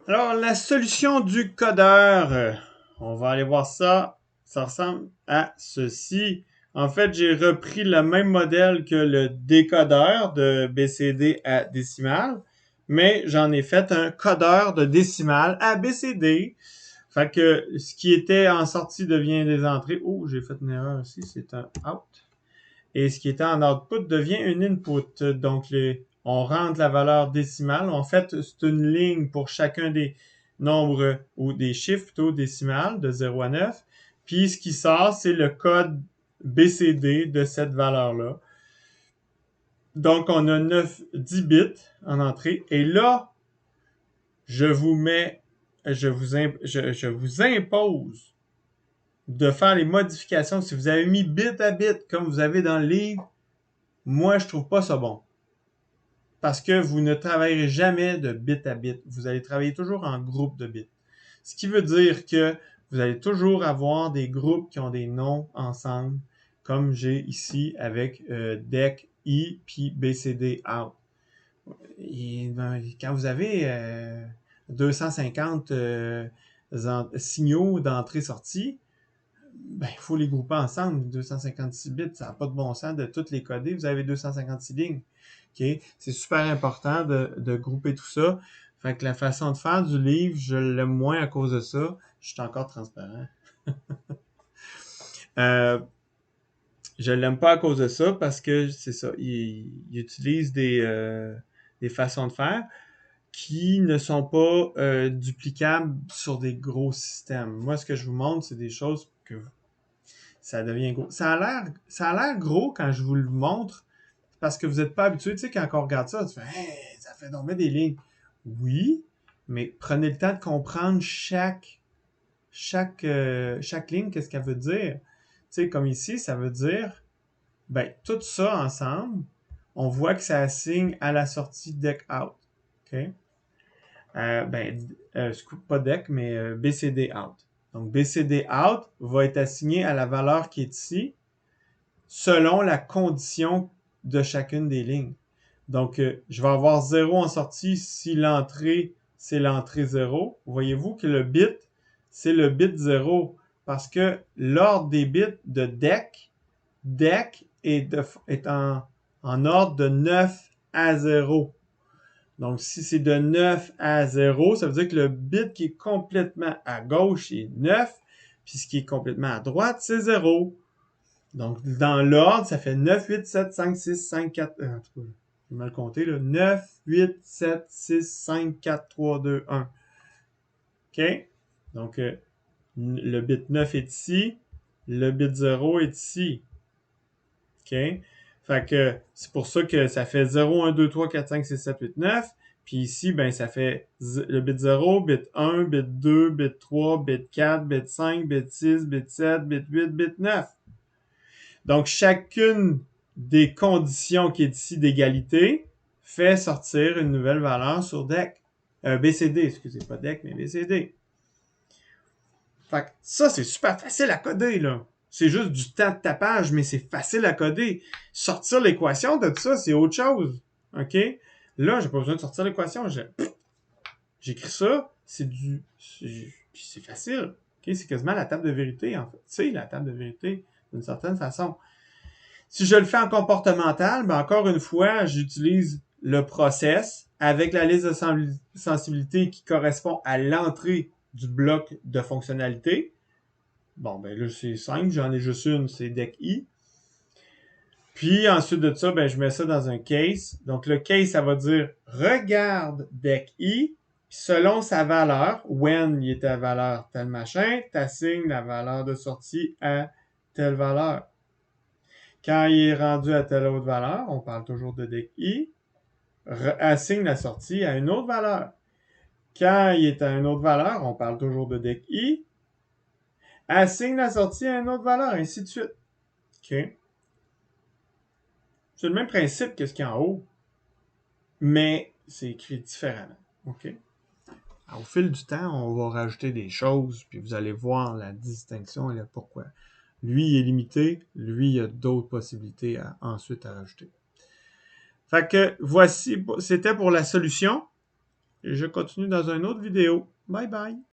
Alors, la solution du codeur, on va aller voir ça. Ça ressemble à ceci. En fait, j'ai repris le même modèle que le décodeur de BCD à décimale, mais j'en ai fait un codeur de décimale à BCD. Fait que ce qui était en sortie devient des entrées. Oh, j'ai fait une erreur ici, c'est un out. Et ce qui était en output devient un input. Donc, on rentre la valeur décimale. En fait, c'est une ligne pour chacun des nombres ou des chiffres plutôt décimales de 0 à 9. Puis, ce qui sort, c'est le code BCD de cette valeur-là. Donc, on a 10 bits en entrée. Et là, je vous mets, je vous impose de faire les modifications. Si vous avez mis bit à bit, comme vous avez dans le livre, moi, je trouve pas ça bon. Parce que vous ne travaillerez jamais de bit à bit. Vous allez travailler toujours en groupe de bits. Ce qui veut dire que vous allez toujours avoir des groupes qui ont des noms ensemble, comme j'ai ici avec DEC, I, puis BCD out. Et, quand vous avez 250 signaux d'entrée-sortie, ben, il faut les grouper ensemble. 256 bits, ça n'a pas de bon sens de toutes les coder. Vous avez 256 lignes. Okay? C'est super important de grouper tout ça. Fait que la façon de faire du livre, je l'aime moins à cause de ça. Je suis encore transparent. euh, je l'aime pas à cause de ça parce que c'est ça. Il utilise des façons de faire qui ne sont pas duplicables sur des gros systèmes. Moi, ce que je vous montre, c'est des choses que ça devient gros. Ça a l'air gros quand je vous le montre parce que vous n'êtes pas habitué. Tu sais, quand on regarde ça, tu fais hey, ça fait donc des lignes. Oui, mais prenez le temps de comprendre chaque ligne, qu'est-ce qu'elle veut dire. Tu sais, comme ici, ça veut dire ben, tout ça ensemble, on voit que ça assigne à la sortie deck out. OK? Ben, pas deck, mais BCD out. Donc, BCD out va être assigné à la valeur qui est ici selon la condition de chacune des lignes. Donc, je vais avoir 0 en sortie si l'entrée, c'est l'entrée 0. Voyez-vous que le bit, c'est le bit 0 parce que l'ordre des bits de DEC est en ordre de 9 à 0. Donc, si c'est de 9 à 0, ça veut dire que le bit qui est complètement à gauche est 9, puis ce qui est complètement à droite, c'est 0. Donc, dans l'ordre, ça fait 9, 8, 7, 5, 6, 5, 4... en tout cas, j'ai mal compté, là. 9, 8, 7, 6, 5, 4, 3, 2, 1. OK? Donc, le bit 9 est ici. Le bit 0 est ici. OK? Fait que c'est pour ça que ça fait 0, 1, 2, 3, 4, 5, 6, 7, 8, 9. Puis ici, ben, ça fait le bit 0, bit 1, bit 2, bit 3, bit 4, bit 5, bit 6, bit 7, bit 8, bit 9. Donc, chacune des conditions qui est ici d'égalité fait sortir une nouvelle valeur sur DEC. BCD, excusez, pas DEC, mais BCD. Fait que ça, c'est super facile à coder, là. C'est juste du temps de tapage, mais c'est facile à coder. Sortir l'équation de tout ça, c'est autre chose. OK? Là, j'ai pas besoin de sortir l'équation. J'écris ça, c'est facile. OK? C'est quasiment la table de vérité, en fait. C'est la table de vérité, d'une certaine façon. Si je le fais en comportemental, ben encore une fois, j'utilise le process avec la liste de sensibilité qui correspond à l'entrée du bloc de fonctionnalité. Bon, ben là, c'est simple, j'en ai juste une, c'est deck I. Puis ensuite de ça, ben je mets ça dans un case. Donc le case, ça va dire regarde deck I, puis selon sa valeur, when il est à valeur tel machin, t'assignes la valeur de sortie à telle valeur. Quand il est rendu à telle autre valeur, on parle toujours de deck I, assigne la sortie à une autre valeur. Quand il est à une autre valeur, on parle toujours de deck I, assigne la sortie à une autre valeur, ainsi de suite. OK? C'est le même principe que ce qui est en haut, mais c'est écrit différemment. OK? Alors, au fil du temps, on va rajouter des choses, puis vous allez voir la distinction et le pourquoi. Lui, il est limité, lui, il y a d'autres possibilités ensuite à rajouter. Fait que voici, c'était pour la solution. et je continue dans une autre vidéo. Bye bye!